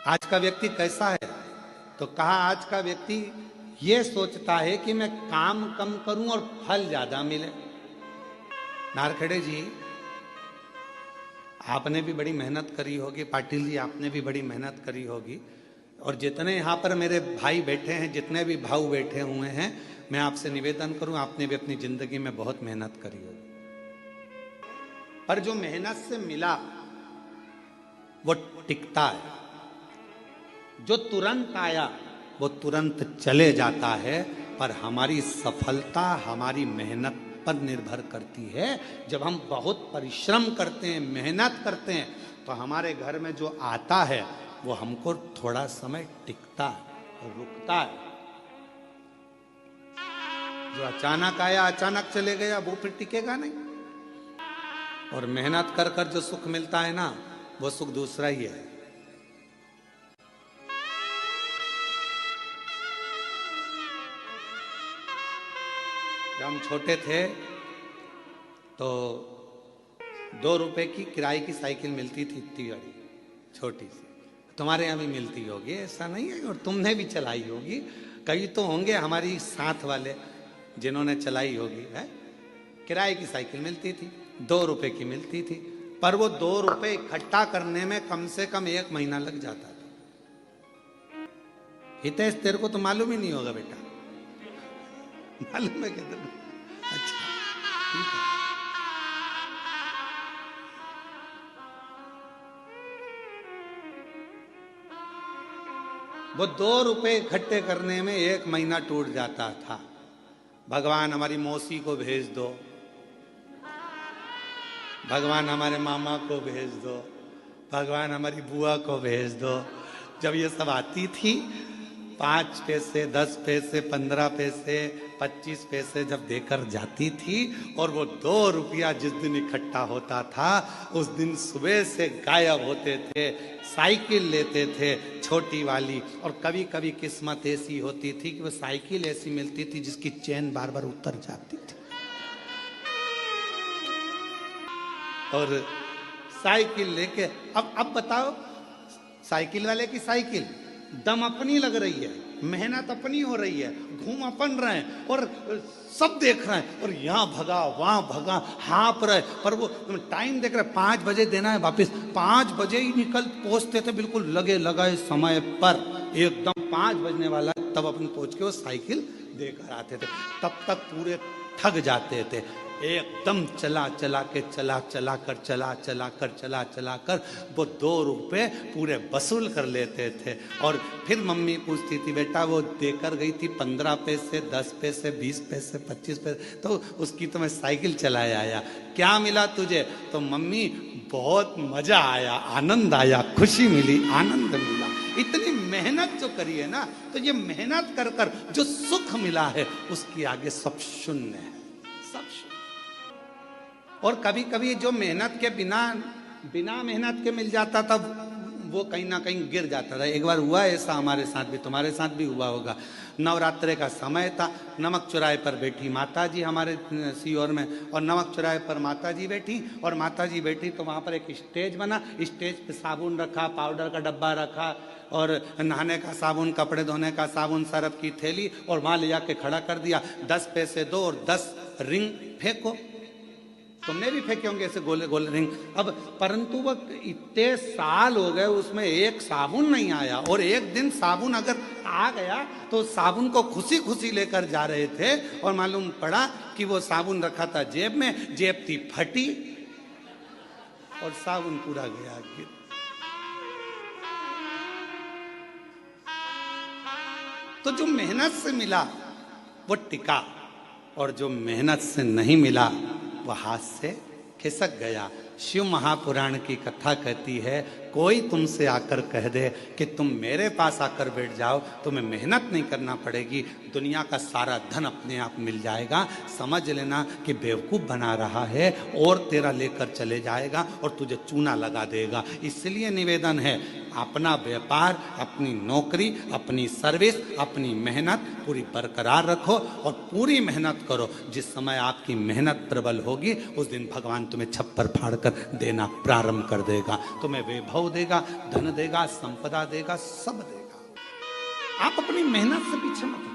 आज का व्यक्ति कैसा है? तो कहा आज का व्यक्ति ये सोचता है कि मैं काम कम करूं और फल ज्यादा मिले। नारखेड़े जी, आपने भी बड़ी मेहनत करी होगी, पाटिल जी आपने भी बड़ी मेहनत करी होगी, और जितने यहाँ पर मेरे भाई बैठे हैं, जितने भी भाऊ बैठे हुए हैं, मैं आपसे निवेदन करूं, आपने भी अपनी जिंदगी में बहुत मेहनत करी होगी, पर जो मेहनत से मिला वो टिकता है। जो तुरंत आया वो तुरंत चले जाता है, पर हमारी सफलता हमारी मेहनत पर निर्भर करती है। जब हम बहुत परिश्रम करते हैं, मेहनत करते हैं, तो हमारे घर में जो आता है वो हमको थोड़ा समय टिकता है, रुकता है। जो अचानक आया अचानक चले गया वो फिर टिकेगा नहीं। और मेहनत कर कर जो सुख मिलता है ना, वो सुख दूसरा ही है। जब हम छोटे थे तो 2 रुपए की किराए की साइकिल मिलती थी, इतनी बड़ी छोटी सी। तुम्हारे यहाँ भी मिलती होगी, ऐसा नहीं है, और तुमने भी चलाई होगी। कई तो होंगे हमारी साथ वाले जिन्होंने चलाई होगी। है, किराए की साइकिल मिलती थी, 2 रुपए की मिलती थी, पर वो 2 रुपए इकट्ठा करने में कम से कम 1 महीना लग जाता था। हितेश, तेरे को तो मालूम ही नहीं होगा बेटा, मालूम है कितना? अच्छा, ठीक है। वो 2 रुपए इकट्ठे करने में 1 महीना टूट जाता था। भगवान हमारी मौसी को भेज दो, भगवान हमारे मामा को भेज दो, भगवान हमारी बुआ को भेज दो। जब ये सब आती थी, 5 पैसे, 10 पैसे, 15 पैसे, 25 पैसे जब देकर जाती थी, और वो 2 रुपया जिस दिन इकट्ठा होता था, उस दिन सुबह से गायब होते थे। साइकिल लेते थे छोटी वाली, और कभी कभी किस्मत ऐसी होती थी कि वो साइकिल ऐसी मिलती थी जिसकी चेन बार बार उतर जाती थी। और साइकिल लेके अब बताओ, साइकिल वाले की साइकिल, दम अपनी लग रही है, मेहनत अपनी हो रही है, घूम अपन रहे हैं, और सब देख रहे हैं, और यहाँ भगा वहां भगा, हाँप रहे, पर वो टाइम देख रहे, 5 बजे देना है वापस। 5 बजे ही निकल पहुंचते थे, बिल्कुल लगे लगाए समय पर, एकदम 5 बजने वाला, तब अपन पहुंच के वो साइकिल देकर आते थे। तब तक पूरे थक जाते थे, एकदम चला कर वो 2 रुपए पूरे वसूल कर लेते थे। और फिर मम्मी पूछती थी, बेटा वो देकर गई थी 15 पैसे, 10 पैसे, 20 पैसे, 25 पैसे, तो उसकी तो मैं साइकिल चलाया आया, क्या मिला तुझे? तो मम्मी बहुत मजा आया, आनंद आया, खुशी मिली, आनंद मिला। इतनी मेहनत जो करी है ना, तो ये मेहनत कर कर जो सुख मिला है, उसके आगे सब शून्य है, सब शून्य। और कभी कभी जो मेहनत के बिना मेहनत के मिल जाता था, वो कहीं ना कहीं गिर जाता था। एक बार हुआ ऐसा हमारे साथ भी, तुम्हारे साथ भी हुआ होगा। नवरात्रे का समय था, नमक चौराहे पर बैठी माता जी हमारे सीहोर में, और नमक चौराहे पर माता जी बैठी, और माता जी बैठी तो वहाँ पर एक स्टेज बना, स्टेज पे साबुन रखा, पाउडर का डब्बा रखा, और नहाने का साबुन, कपड़े धोने का साबुन, सरफ की थैली, और वहाँ ले जाके खड़ा कर दिया। 10 पैसे दो और 10 रिंग फेंको। तुमने भी फेंके होंगे ऐसे गोले गोले रिंग। अब परंतु वो इतने साल हो गए, उसमें एक साबुन नहीं आया, और एक दिन साबुन अगर आ गया तो साबुन को खुशी खुशी लेकर जा रहे थे, और मालूम पड़ा कि वो साबुन रखा था जेब में, जेब थी फटी, और साबुन पूरा गया गिर। तो जो मेहनत से मिला वो टिका, और जो मेहनत से नहीं मिला वह हाथ से खिसक गया। शिव महापुराण की कथा कहती है, कोई तुमसे आकर कह दे कि तुम मेरे पास आकर बैठ जाओ, तुम्हें मेहनत नहीं करना पड़ेगी, दुनिया का सारा धन अपने आप मिल जाएगा, समझ लेना कि बेवकूफ़ बना रहा है, और तेरा लेकर चले जाएगा और तुझे चूना लगा देगा। इसलिए निवेदन है, अपना व्यापार, अपनी नौकरी, अपनी सर्विस, अपनी मेहनत पूरी बरकरार रखो और पूरी मेहनत करो। जिस समय आपकी मेहनत प्रबल होगी उस दिन भगवान तुम्हें छप्पर फाड़ कर देना प्रारंभ कर देगा। तुम्हें वैभव देगा, धन देगा, संपदा देगा, सब देगा। आप अपनी मेहनत से पीछे मत